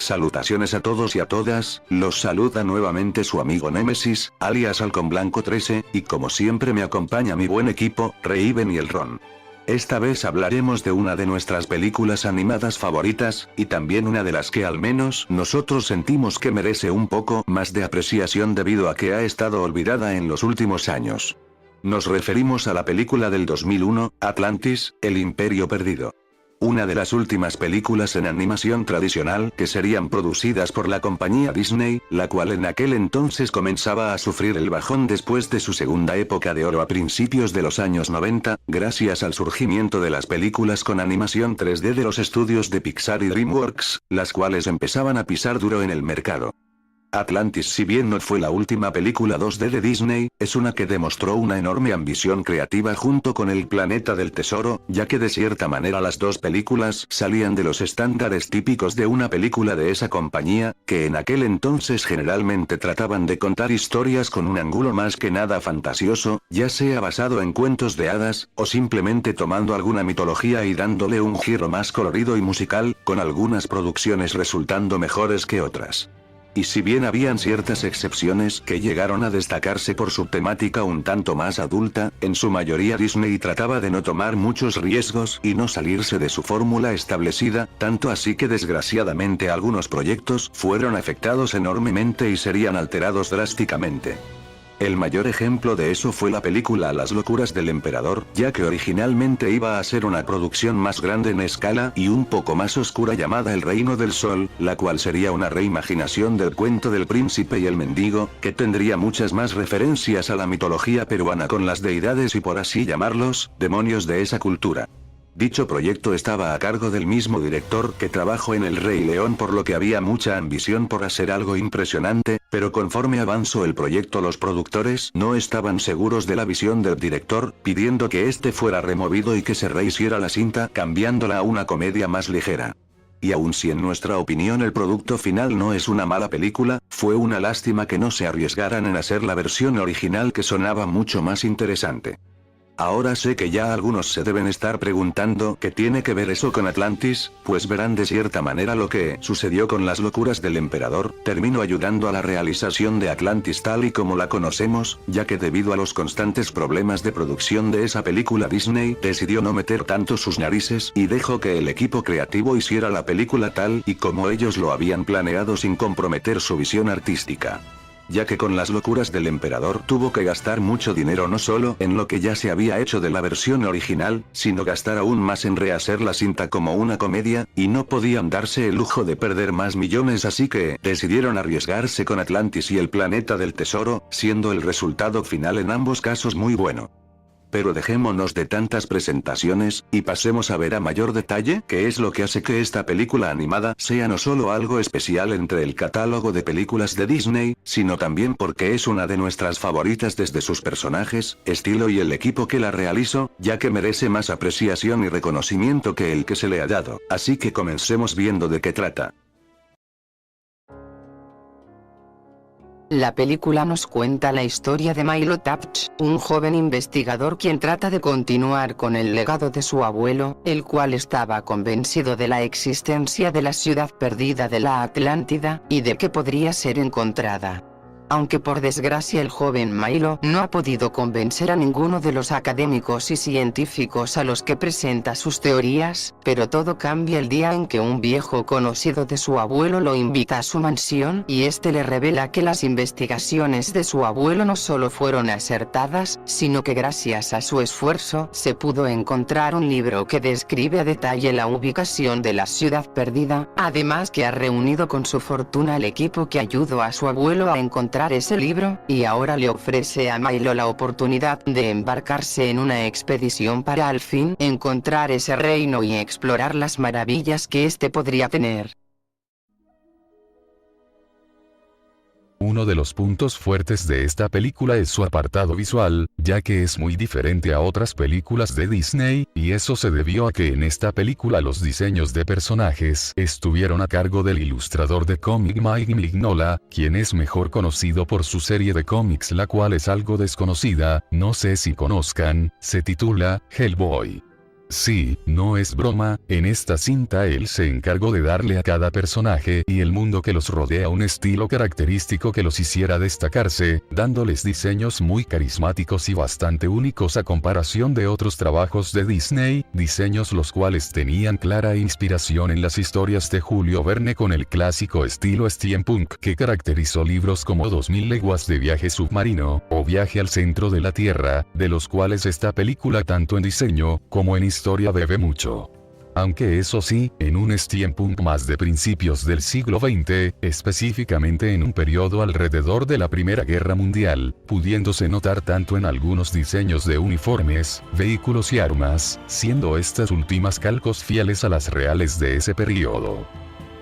Salutaciones a todos y a todas, los saluda nuevamente su amigo Némesis, alias Halcón Blanco 13, y como siempre me acompaña mi buen equipo, Reiven y el Ron. Esta vez hablaremos de una de nuestras películas animadas favoritas, y también una de las que al menos nosotros sentimos que merece un poco más de apreciación debido a que ha estado olvidada en los últimos años. Nos referimos a la película del 2001, Atlantis, el Imperio Perdido. Una de las últimas películas en animación tradicional que serían producidas por la compañía Disney, la cual en aquel entonces comenzaba a sufrir el bajón después de su segunda época de oro a principios de los años 90, gracias al surgimiento de las películas con animación 3D de los estudios de Pixar y DreamWorks, las cuales empezaban a pisar duro en el mercado. Atlantis, si bien no fue la última película 2D de Disney, es una que demostró una enorme ambición creativa junto con El Planeta del Tesoro, ya que de cierta manera las dos películas salían de los estándares típicos de una película de esa compañía, que en aquel entonces generalmente trataban de contar historias con un ángulo más que nada fantasioso, ya sea basado en cuentos de hadas, o simplemente tomando alguna mitología y dándole un giro más colorido y musical, con algunas producciones resultando mejores que otras. Y si bien habían ciertas excepciones que llegaron a destacarse por su temática un tanto más adulta, en su mayoría Disney trataba de no tomar muchos riesgos y no salirse de su fórmula establecida, tanto así que desgraciadamente algunos proyectos fueron afectados enormemente y serían alterados drásticamente. El mayor ejemplo de eso fue la película Las locuras del emperador, ya que originalmente iba a ser una producción más grande en escala y un poco más oscura llamada El Reino del Sol, la cual sería una reimaginación del cuento del príncipe y el mendigo, que tendría muchas más referencias a la mitología peruana con las deidades y por así llamarlos, demonios de esa cultura. Dicho proyecto estaba a cargo del mismo director que trabajó en El Rey León, por lo que había mucha ambición por hacer algo impresionante, pero conforme avanzó el proyecto los productores no estaban seguros de la visión del director, pidiendo que este fuera removido y que se rehiciera la cinta cambiándola a una comedia más ligera. Y aun si en nuestra opinión el producto final no es una mala película, fue una lástima que no se arriesgaran en hacer la versión original que sonaba mucho más interesante. Ahora sé que ya algunos se deben estar preguntando qué tiene que ver eso con Atlantis, pues verán de cierta manera lo que sucedió con Las locuras del emperador, terminó ayudando a la realización de Atlantis tal y como la conocemos, ya que debido a los constantes problemas de producción de esa película Disney decidió no meter tanto sus narices y dejó que el equipo creativo hiciera la película tal y como ellos lo habían planeado sin comprometer su visión artística. Ya que con Las locuras del emperador tuvo que gastar mucho dinero no solo en lo que ya se había hecho de la versión original, sino gastar aún más en rehacer la cinta como una comedia, y no podían darse el lujo de perder más millones, así que decidieron arriesgarse con Atlantis y El Planeta del Tesoro, siendo el resultado final en ambos casos muy bueno. Pero dejémonos de tantas presentaciones, y pasemos a ver a mayor detalle qué es lo que hace que esta película animada sea no solo algo especial entre el catálogo de películas de Disney, sino también porque es una de nuestras favoritas desde sus personajes, estilo y el equipo que la realizó, ya que merece más apreciación y reconocimiento que el que se le ha dado. Así que comencemos viendo de qué trata. La película nos cuenta la historia de Milo Tapch, un joven investigador quien trata de continuar con el legado de su abuelo, el cual estaba convencido de la existencia de la ciudad perdida de la Atlántida, y de que podría ser encontrada. Aunque por desgracia el joven Milo no ha podido convencer a ninguno de los académicos y científicos a los que presenta sus teorías, pero todo cambia el día en que un viejo conocido de su abuelo lo invita a su mansión y este le revela que las investigaciones de su abuelo no solo fueron acertadas, sino que gracias a su esfuerzo se pudo encontrar un libro que describe a detalle la ubicación de la ciudad perdida, además que ha reunido con su fortuna al equipo que ayudó a su abuelo a encontrar ese libro, y ahora le ofrece a Milo la oportunidad de embarcarse en una expedición para al fin encontrar ese reino y explorar las maravillas que este podría tener. Uno de los puntos fuertes de esta película es su apartado visual, ya que es muy diferente a otras películas de Disney, y eso se debió a que en esta película los diseños de personajes estuvieron a cargo del ilustrador de cómic Mike Mignola, quien es mejor conocido por su serie de cómics, la cual es algo desconocida, no sé si conozcan, se titula Hellboy. Sí, no es broma, en esta cinta él se encargó de darle a cada personaje y el mundo que los rodea un estilo característico que los hiciera destacarse, dándoles diseños muy carismáticos y bastante únicos a comparación de otros trabajos de Disney, diseños los cuales tenían clara inspiración en las historias de Julio Verne con el clásico estilo steampunk que caracterizó libros como 2000 leguas de viaje submarino, o Viaje al centro de la Tierra, de los cuales esta película tanto en diseño, como en historia bebe mucho. Aunque eso sí, en un steampunk más de principios del siglo XX, específicamente en un periodo alrededor de la Primera Guerra Mundial, pudiéndose notar tanto en algunos diseños de uniformes, vehículos y armas, siendo estas últimas calcos fieles a las reales de ese periodo.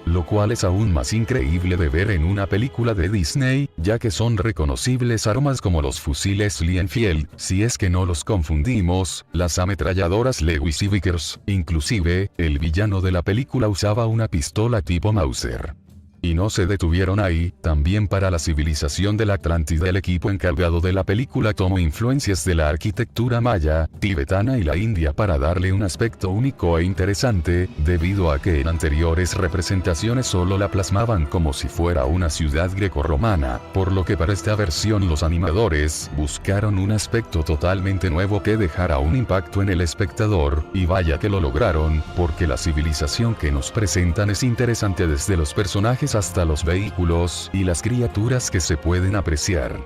Lo cual es aún más increíble de ver en una película de Disney, ya que son reconocibles armas como los fusiles Lee-Enfield, si es que no los confundimos, las ametralladoras Lewis y Vickers, inclusive, el villano de la película usaba una pistola tipo Mauser. Y no se detuvieron ahí, también para la civilización de la Atlántida el equipo encargado de la película tomó influencias de la arquitectura maya, tibetana y la india para darle un aspecto único e interesante, debido a que en anteriores representaciones solo la plasmaban como si fuera una ciudad grecorromana, por lo que para esta versión los animadores buscaron un aspecto totalmente nuevo que dejara un impacto en el espectador, y vaya que lo lograron, porque la civilización que nos presentan es interesante desde los personajes hasta los vehículos y las criaturas que se pueden apreciar.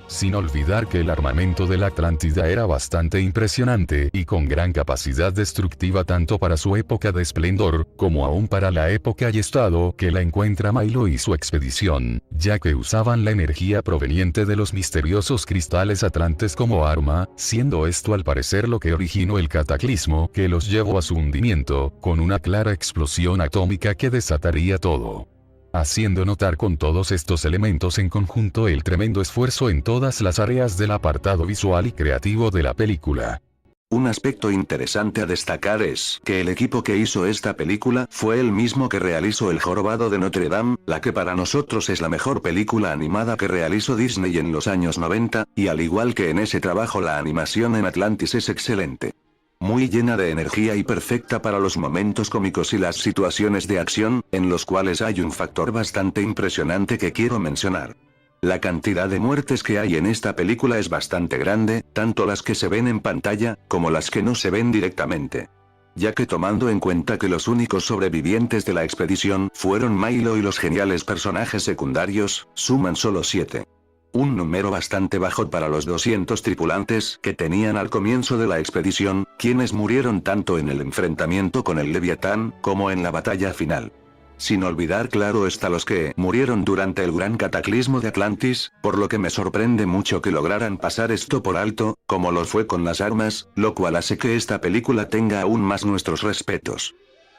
Sin olvidar que el armamento de la Atlántida era bastante impresionante y con gran capacidad destructiva tanto para su época de esplendor, como aún para la época y estado que la encuentra Milo y su expedición, ya que usaban la energía proveniente de los misteriosos cristales atlantes como arma, siendo esto al parecer lo que originó el cataclismo que los llevó a su hundimiento, con una clara explosión atómica que desataría todo. Haciendo notar con todos estos elementos en conjunto el tremendo esfuerzo en todas las áreas del apartado visual y creativo de la película. Un aspecto interesante a destacar es que el equipo que hizo esta película fue el mismo que realizó El Jorobado de Notre Dame, la que para nosotros es la mejor película animada que realizó Disney en los años 90, y al igual que en ese trabajo la animación en Atlantis es excelente. Muy llena de energía y perfecta para los momentos cómicos y las situaciones de acción, en los cuales hay un factor bastante impresionante que quiero mencionar. La cantidad de muertes que hay en esta película es bastante grande, tanto las que se ven en pantalla, como las que no se ven directamente. Ya que tomando en cuenta que los únicos sobrevivientes de la expedición fueron Milo y los geniales personajes secundarios, suman solo 7. Un número bastante bajo para los 200 tripulantes que tenían al comienzo de la expedición, quienes murieron tanto en el enfrentamiento con el Leviatán, como en la batalla final. Sin olvidar claro está los que murieron durante el gran cataclismo de Atlantis, por lo que me sorprende mucho que lograran pasar esto por alto, como lo fue con las armas, lo cual hace que esta película tenga aún más nuestros respetos.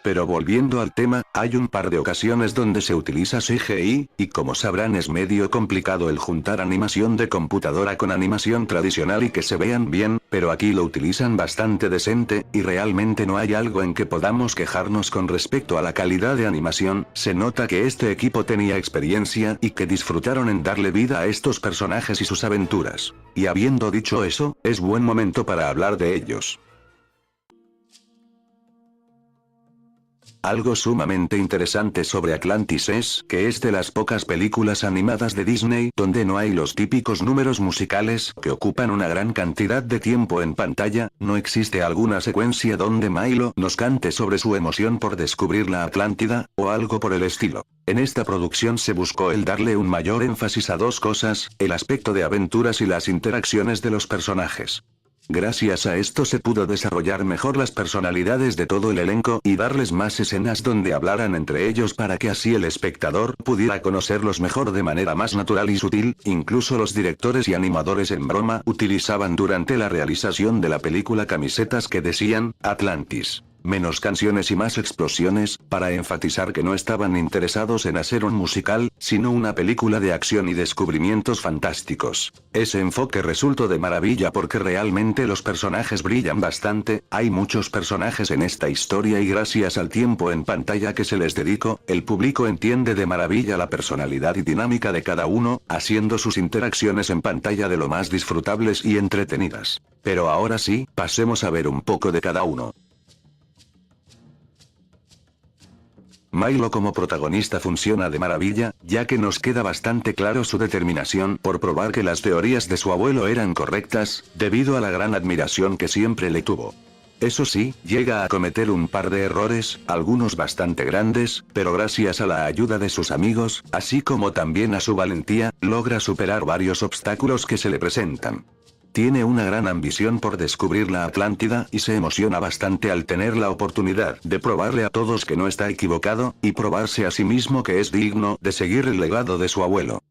Pero volviendo al tema, hay un par de ocasiones donde se utiliza CGI, y como sabrán es medio complicado el juntar animación de computadora con animación tradicional y que se vean bien, pero aquí lo utilizan bastante decente, y realmente no hay algo en que podamos quejarnos con respecto a la calidad de animación, se nota que este equipo tenía experiencia y que disfrutaron en darle vida a estos personajes y sus aventuras. Y habiendo dicho eso, es buen momento para hablar de ellos. Algo sumamente interesante sobre Atlantis es que es de las pocas películas animadas de Disney donde no hay los típicos números musicales que ocupan una gran cantidad de tiempo en pantalla, no existe alguna secuencia donde Milo nos cante sobre su emoción por descubrir la Atlántida, o algo por el estilo. En esta producción se buscó el darle un mayor énfasis a dos cosas, el aspecto de aventuras y las interacciones de los personajes. Gracias a esto se pudo desarrollar mejor las personalidades de todo el elenco y darles más escenas donde hablaran entre ellos para que así el espectador pudiera conocerlos mejor de manera más natural y sutil, incluso los directores y animadores en broma utilizaban durante la realización de la película camisetas que decían, Atlantis. Menos canciones y más explosiones, para enfatizar que no estaban interesados en hacer un musical, sino una película de acción y descubrimientos fantásticos. Ese enfoque resultó de maravilla porque realmente los personajes brillan bastante, hay muchos personajes en esta historia y gracias al tiempo en pantalla que se les dedicó, el público entiende de maravilla la personalidad y dinámica de cada uno, haciendo sus interacciones en pantalla de lo más disfrutables y entretenidas. Pero ahora sí, pasemos a ver un poco de cada uno. Milo como protagonista funciona de maravilla, ya que nos queda bastante claro su determinación por probar que las teorías de su abuelo eran correctas, debido a la gran admiración que siempre le tuvo. Eso sí, llega a cometer un par de errores, algunos bastante grandes, pero gracias a la ayuda de sus amigos, así como también a su valentía, logra superar varios obstáculos que se le presentan. Tiene una gran ambición por descubrir la Atlántida y se emociona bastante al tener la oportunidad de probarle a todos que no está equivocado, y probarse a sí mismo que es digno de seguir el legado de su abuelo.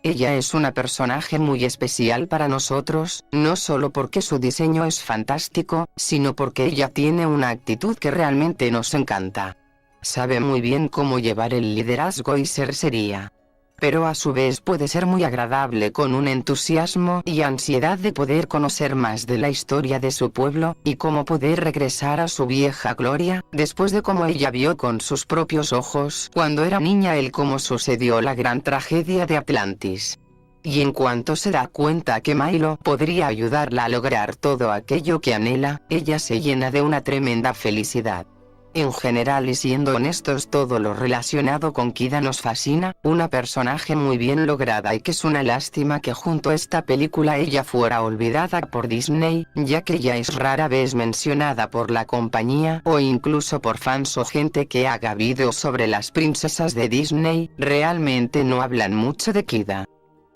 Ella es una personaje muy especial para nosotros, no solo porque su diseño es fantástico, sino porque ella tiene una actitud que realmente nos encanta. Sabe muy bien cómo llevar el liderazgo y ser seria. Pero a su vez puede ser muy agradable con un entusiasmo y ansiedad de poder conocer más de la historia de su pueblo, y cómo poder regresar a su vieja gloria, después de cómo ella vio con sus propios ojos cuando era niña el cómo sucedió la gran tragedia de Atlantis. Y en cuanto se da cuenta que Milo podría ayudarla a lograr todo aquello que anhela, ella se llena de una tremenda felicidad. En general y siendo honestos, todo lo relacionado con Kida nos fascina, una personaje muy bien lograda, y que es una lástima que junto a esta película ella fuera olvidada por Disney, ya que ya es rara vez mencionada por la compañía o incluso por fans o gente que haga vídeos sobre las princesas de Disney. Realmente no hablan mucho de Kida.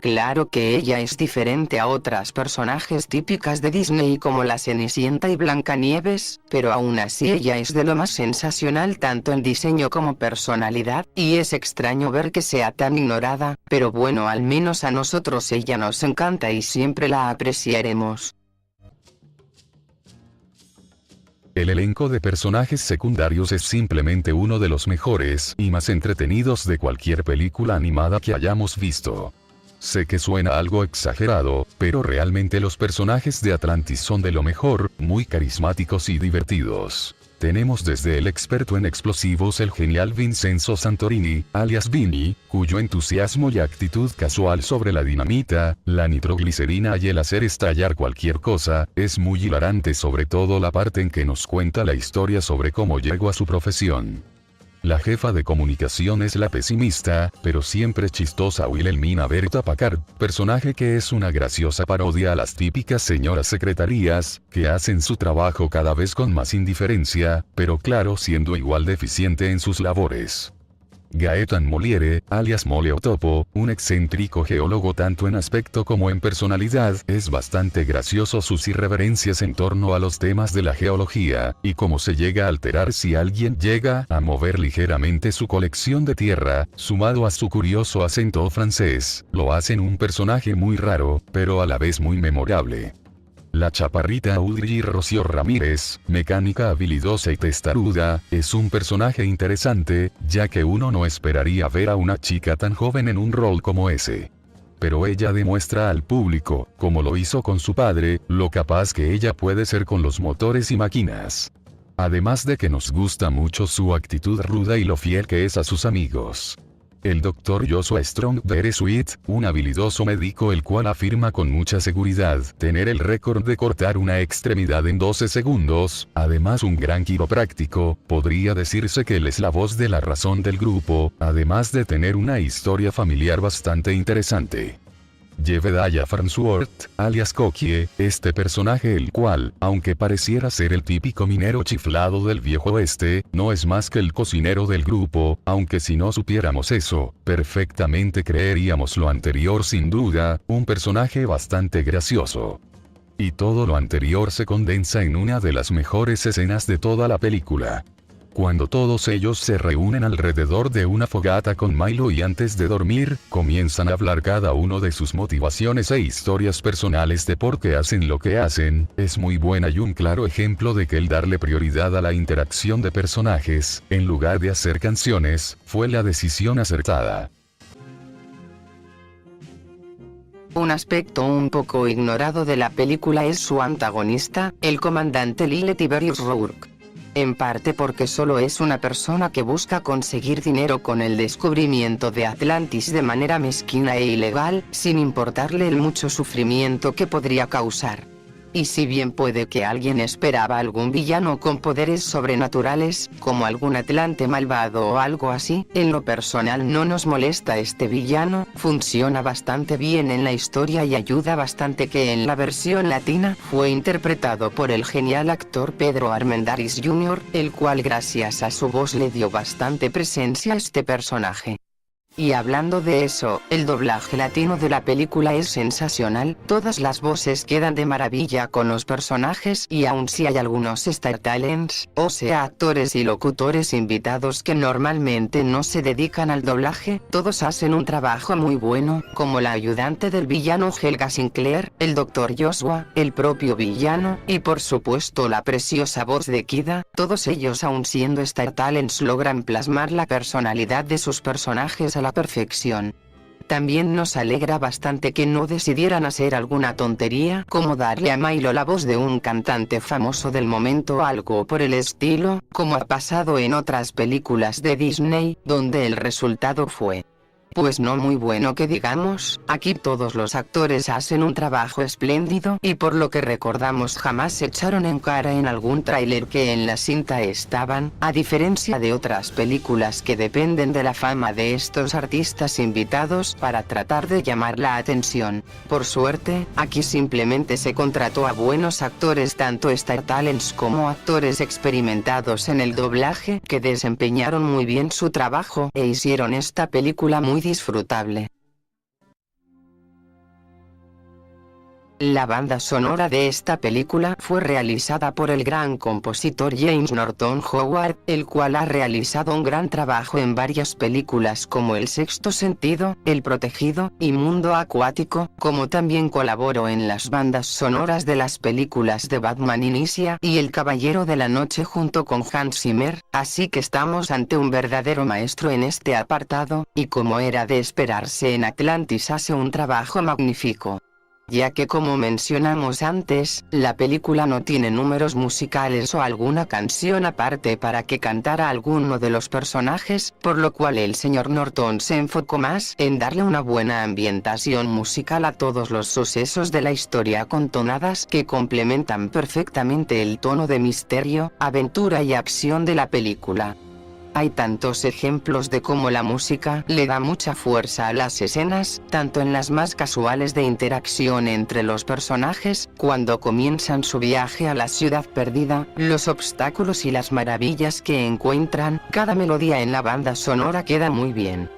Claro que ella es diferente a otras personajes típicas de Disney como la Cenicienta y Blancanieves, pero aún así ella es de lo más sensacional tanto en diseño como personalidad, y es extraño ver que sea tan ignorada, pero bueno, al menos a nosotros ella nos encanta y siempre la apreciaremos. El elenco de personajes secundarios es simplemente uno de los mejores y más entretenidos de cualquier película animada que hayamos visto. Sé que suena algo exagerado, pero realmente los personajes de Atlantis son de lo mejor, muy carismáticos y divertidos. Tenemos desde el experto en explosivos, el genial Vincenzo Santorini, alias Vinny, cuyo entusiasmo y actitud casual sobre la dinamita, la nitroglicerina y el hacer estallar cualquier cosa, es muy hilarante, sobre todo la parte en que nos cuenta la historia sobre cómo llegó a su profesión. La jefa de comunicación es la pesimista, pero siempre chistosa Wilhelmina Berta Packard, personaje que es una graciosa parodia a las típicas señoras secretarias, que hacen su trabajo cada vez con más indiferencia, pero claro, siendo igual de eficiente en sus labores. Gaetan Moliere, alias Mole o Topo, un excéntrico geólogo tanto en aspecto como en personalidad, es bastante gracioso sus irreverencias en torno a los temas de la geología, y cómo se llega a alterar si alguien llega a mover ligeramente su colección de tierra, sumado a su curioso acento francés, lo hacen un personaje muy raro, pero a la vez muy memorable. La chaparrita Audrey Rocío Ramírez, mecánica habilidosa y testaruda, es un personaje interesante, ya que uno no esperaría ver a una chica tan joven en un rol como ese. Pero ella demuestra al público, como lo hizo con su padre, lo capaz que ella puede ser con los motores y máquinas. Además de que nos gusta mucho su actitud ruda y lo fiel que es a sus amigos. El Dr. Joshua Strong Beresweet, un habilidoso médico el cual afirma con mucha seguridad tener el récord de cortar una extremidad en 12 segundos, además un gran quiropráctico, podría decirse que él es la voz de la razón del grupo, además de tener una historia familiar bastante interesante. Jedediah Farnsworth, alias Cokie, este personaje el cual, aunque pareciera ser el típico minero chiflado del viejo oeste, no es más que el cocinero del grupo, aunque si no supiéramos eso, perfectamente creeríamos lo anterior sin duda, un personaje bastante gracioso. Y todo lo anterior se condensa en una de las mejores escenas de toda la película. Cuando todos ellos se reúnen alrededor de una fogata con Milo y antes de dormir, comienzan a hablar cada uno de sus motivaciones e historias personales de por qué hacen lo que hacen, es muy buena y un claro ejemplo de que el darle prioridad a la interacción de personajes, en lugar de hacer canciones, fue la decisión acertada. Un aspecto un poco ignorado de la película es su antagonista, el comandante Lyle Tiberius Rourke. En parte porque solo es una persona que busca conseguir dinero con el descubrimiento de Atlantis de manera mezquina e ilegal, sin importarle el mucho sufrimiento que podría causar. Y si bien puede que alguien esperaba algún villano con poderes sobrenaturales, como algún atlante malvado o algo así, en lo personal no nos molesta este villano, funciona bastante bien en la historia y ayuda bastante que en la versión latina fue interpretado por el genial actor Pedro Armendáriz Jr., el cual gracias a su voz le dio bastante presencia a este personaje. Y hablando de eso, el doblaje latino de la película es sensacional, todas las voces quedan de maravilla con los personajes y aun si hay algunos Star Talents, o sea actores y locutores invitados que normalmente no se dedican al doblaje, todos hacen un trabajo muy bueno, como la ayudante del villano Helga Sinclair, el Dr. Joshua, el propio villano, y por supuesto la preciosa voz de Kida, todos ellos aun siendo Star Talents logran plasmar la personalidad de sus personajes a la perfección. También nos alegra bastante que no decidieran hacer alguna tontería como darle a Milo la voz de un cantante famoso del momento o algo por el estilo, como ha pasado en otras películas de Disney, donde el resultado fue pues no muy bueno que digamos. Aquí todos los actores hacen un trabajo espléndido y por lo que recordamos jamás echaron en cara en algún tráiler que en la cinta estaban, a diferencia de otras películas que dependen de la fama de estos artistas invitados para tratar de llamar la atención. Por suerte, aquí simplemente se contrató a buenos actores tanto Star Talents como actores experimentados en el doblaje que desempeñaron muy bien su trabajo e hicieron esta película muy disfrutable. La banda sonora de esta película fue realizada por el gran compositor James Norton Howard, el cual ha realizado un gran trabajo en varias películas como El Sexto Sentido, El Protegido y Mundo Acuático, como también colaboró en las bandas sonoras de las películas de Batman Inicia y El Caballero de la Noche junto con Hans Zimmer, así que estamos ante un verdadero maestro en este apartado, y como era de esperarse en Atlantis hace un trabajo magnífico. Ya que como mencionamos antes, la película no tiene números musicales o alguna canción aparte para que cantara alguno de los personajes, por lo cual el señor Norton se enfocó más en darle una buena ambientación musical a todos los sucesos de la historia con tonadas que complementan perfectamente el tono de misterio, aventura y acción de la película. Hay tantos ejemplos de cómo la música le da mucha fuerza a las escenas, tanto en las más casuales de interacción entre los personajes, cuando comienzan su viaje a la ciudad perdida, los obstáculos y las maravillas que encuentran, cada melodía en la banda sonora queda muy bien.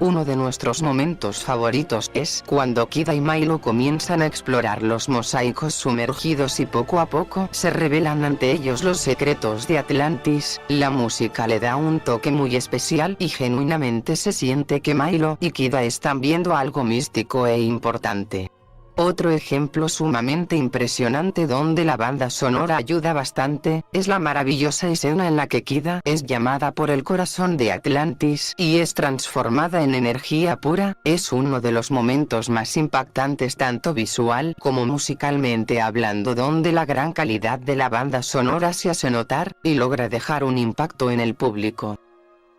Uno de nuestros momentos favoritos es cuando Kida y Milo comienzan a explorar los mosaicos sumergidos y poco a poco se revelan ante ellos los secretos de Atlantis. La música le da un toque muy especial y genuinamente se siente que Milo y Kida están viendo algo místico e importante. Otro ejemplo sumamente impresionante donde la banda sonora ayuda bastante, es la maravillosa escena en la que Kida es llamada por el corazón de Atlantis y es transformada en energía pura. Es uno de los momentos más impactantes tanto visual como musicalmente hablando, donde la gran calidad de la banda sonora se hace notar y logra dejar un impacto en el público.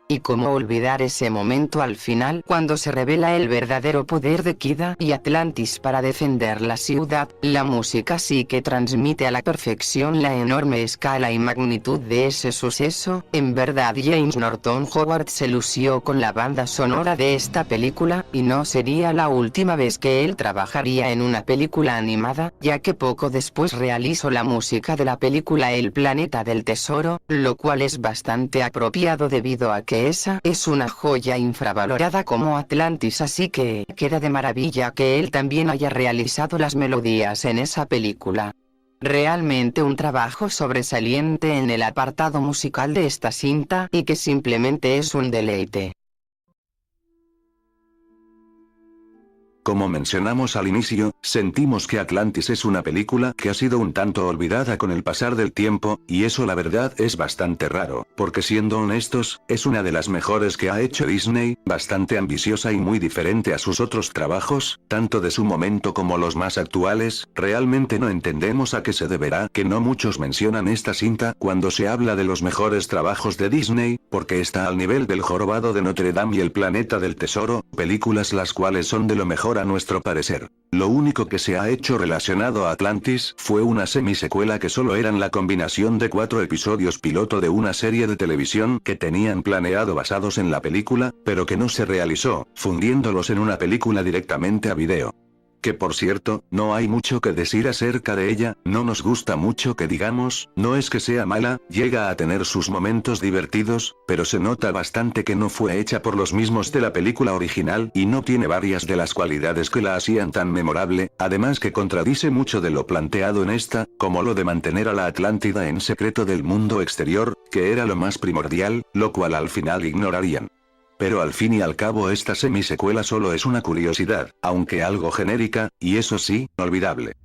Y cómo olvidar ese momento al final cuando se revela el verdadero poder de Kida y Atlantis para defender la ciudad. La música sí que transmite a la perfección la enorme escala y magnitud de ese suceso. En verdad James Norton Howard se lució con la banda sonora de esta película, y no sería la última vez que él trabajaría en una película animada, ya que poco después realizó la música de la película El Planeta del Tesoro, lo cual es bastante apropiado debido a que esa es una joya infravalorada como Atlantis, así que queda de maravilla que él también haya realizado las melodías en esa película. Realmente un trabajo sobresaliente en el apartado musical de esta cinta y que simplemente es un deleite. Como mencionamos al inicio, sentimos que Atlantis es una película que ha sido un tanto olvidada con el pasar del tiempo, y eso la verdad es bastante raro, porque siendo honestos, es una de las mejores que ha hecho Disney, bastante ambiciosa y muy diferente a sus otros trabajos, tanto de su momento como los más actuales. Realmente no entendemos a qué se deberá que no muchos mencionan esta cinta cuando se habla de los mejores trabajos de Disney, porque está al nivel del Jorobado de Notre Dame y El Planeta del Tesoro, películas las cuales son de lo mejor mejor a nuestro parecer. Lo único que se ha hecho relacionado a Atlantis fue una semisecuela que solo eran la combinación de 4 episodios piloto de una serie de televisión que tenían planeado basados en la película, pero que no se realizó, fundiéndolos en una película directamente a video. Que por cierto, no hay mucho que decir acerca de ella, no nos gusta mucho que digamos, no es que sea mala, llega a tener sus momentos divertidos, pero se nota bastante que no fue hecha por los mismos de la película original y no tiene varias de las cualidades que la hacían tan memorable, además que contradice mucho de lo planteado en esta, como lo de mantener a la Atlántida en secreto del mundo exterior, que era lo más primordial, lo cual al final ignorarían. Pero al fin y al cabo esta semisecuela solo es una curiosidad, aunque algo genérica, y eso sí, olvidable.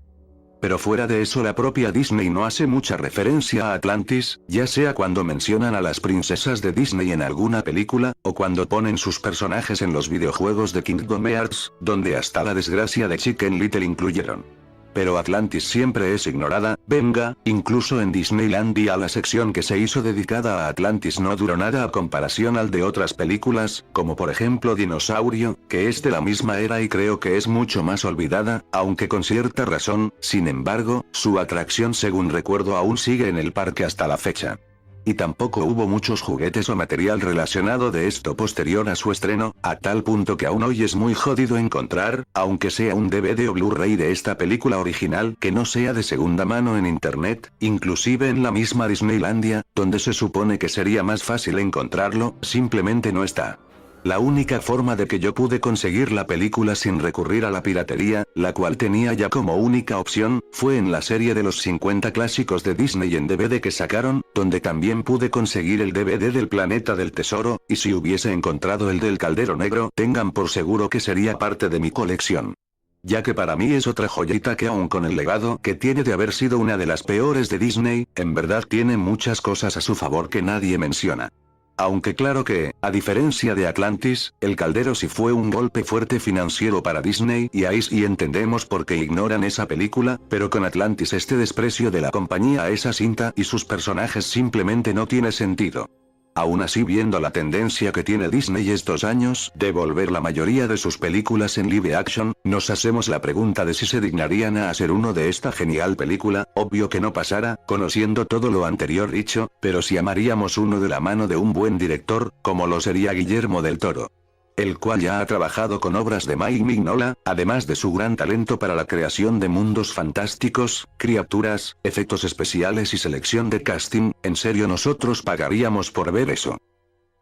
Pero fuera de eso la propia Disney no hace mucha referencia a Atlantis, ya sea cuando mencionan a las princesas de Disney en alguna película, o cuando ponen sus personajes en los videojuegos de Kingdom Hearts, donde hasta la desgracia de Chicken Little incluyeron. Pero Atlantis siempre es ignorada, venga, incluso en Disneylandia la sección que se hizo dedicada a Atlantis no duró nada a comparación al de otras películas, como por ejemplo Dinosaurio, que es de la misma era y creo que es mucho más olvidada, aunque con cierta razón, sin embargo, su atracción según recuerdo aún sigue en el parque hasta la fecha. Y tampoco hubo muchos juguetes o material relacionado de esto posterior a su estreno, a tal punto que aún hoy es muy jodido encontrar, aunque sea un DVD o Blu-ray de esta película original que no sea de segunda mano en internet, inclusive en la misma Disneylandia, donde se supone que sería más fácil encontrarlo, simplemente no está. La única forma de que yo pude conseguir la película sin recurrir a la piratería, la cual tenía ya como única opción, fue en la serie de los 50 clásicos de Disney en DVD que sacaron, donde también pude conseguir el DVD del Planeta del Tesoro, y si hubiese encontrado el del Caldero Negro, tengan por seguro que sería parte de mi colección. Ya que para mí es otra joyita que aun con el legado que tiene de haber sido una de las peores de Disney, en verdad tiene muchas cosas a su favor que nadie menciona. Aunque claro que, a diferencia de Atlantis, El Caldero sí fue un golpe fuerte financiero para Disney y ahí sí entendemos por qué ignoran esa película, pero con Atlantis este desprecio de la compañía a esa cinta y sus personajes simplemente no tiene sentido. Aún así viendo la tendencia que tiene Disney estos años de volver la mayoría de sus películas en live action, nos hacemos la pregunta de si se dignarían a hacer uno de esta genial película, obvio que no pasara, conociendo todo lo anterior dicho, pero si amaríamos uno de la mano de un buen director, como lo sería Guillermo del Toro. El cual ya ha trabajado con obras de Mike Mignola, además de su gran talento para la creación de mundos fantásticos, criaturas, efectos especiales y selección de casting, en serio nosotros pagaríamos por ver eso.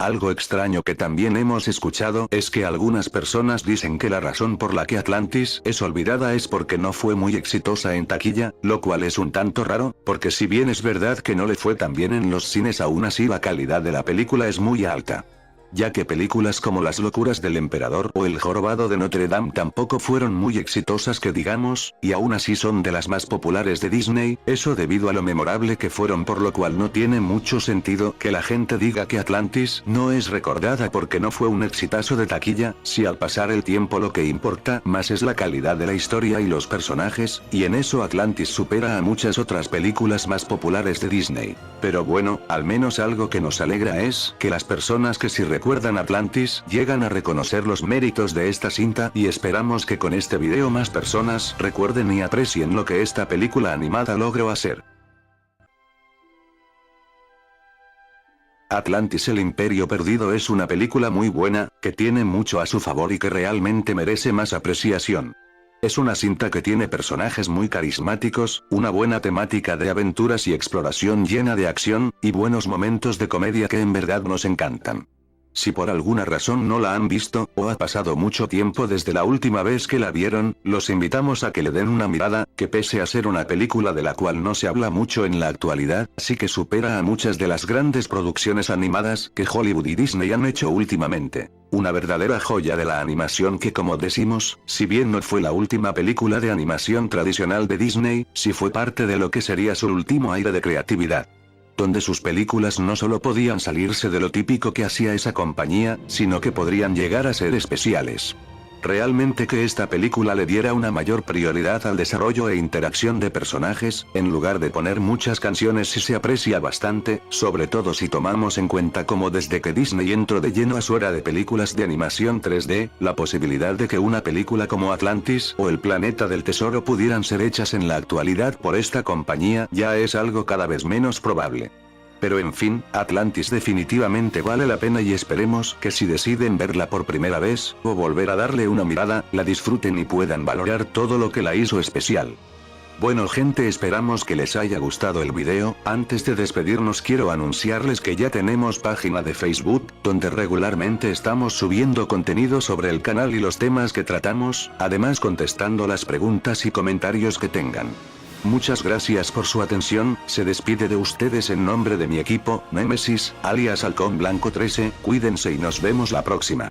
Algo extraño que también hemos escuchado es que algunas personas dicen que la razón por la que Atlantis es olvidada es porque no fue muy exitosa en taquilla, lo cual es un tanto raro, porque si bien es verdad que no le fue tan bien en los cines aún así la calidad de la película es muy alta. Ya que películas como Las locuras del emperador o El jorobado de Notre Dame tampoco fueron muy exitosas que digamos, y aún así son de las más populares de Disney, eso debido a lo memorable que fueron, por lo cual no tiene mucho sentido que la gente diga que Atlantis no es recordada porque no fue un exitazo de taquilla, si al pasar el tiempo lo que importa más es la calidad de la historia y los personajes, y en eso Atlantis supera a muchas otras películas más populares de Disney. Pero bueno, al menos algo que nos alegra es que las personas que sí recuerdan Atlantis llegan a reconocer los méritos de esta cinta y esperamos que con este video más personas recuerden y aprecien lo que esta película animada logró hacer. Atlantis el Imperio Perdido es una película muy buena, que tiene mucho a su favor y que realmente merece más apreciación. Es una cinta que tiene personajes muy carismáticos, una buena temática de aventuras y exploración llena de acción, y buenos momentos de comedia que en verdad nos encantan. Si por alguna razón no la han visto, o ha pasado mucho tiempo desde la última vez que la vieron, los invitamos a que le den una mirada, que pese a ser una película de la cual no se habla mucho en la actualidad, sí que supera a muchas de las grandes producciones animadas que Hollywood y Disney han hecho últimamente. Una verdadera joya de la animación que, como decimos, si bien no fue la última película de animación tradicional de Disney, sí fue parte de lo que sería su último aire de creatividad. Donde sus películas no solo podían salirse de lo típico que hacía esa compañía, sino que podrían llegar a ser especiales. realmente que esta película le diera una mayor prioridad al desarrollo e interacción de personajes, en lugar de poner muchas canciones y se aprecia bastante, sobre todo si tomamos en cuenta como desde que Disney entró de lleno a su era de películas de animación 3D, la posibilidad de que una película como Atlantis o El Planeta del Tesoro pudieran ser hechas en la actualidad por esta compañía ya es algo cada vez menos probable. Pero en fin, Atlantis definitivamente vale la pena y esperemos que si deciden verla por primera vez, o volver a darle una mirada, la disfruten y puedan valorar todo lo que la hizo especial. Bueno gente, esperamos que les haya gustado el video. Antes de despedirnos quiero anunciarles que ya tenemos página de Facebook, donde regularmente estamos subiendo contenido sobre el canal y los temas que tratamos, además contestando las preguntas y comentarios que tengan. Muchas gracias por su atención, se despide de ustedes en nombre de mi equipo, Nemesis, alias Halcón Blanco 13, cuídense y nos vemos la próxima.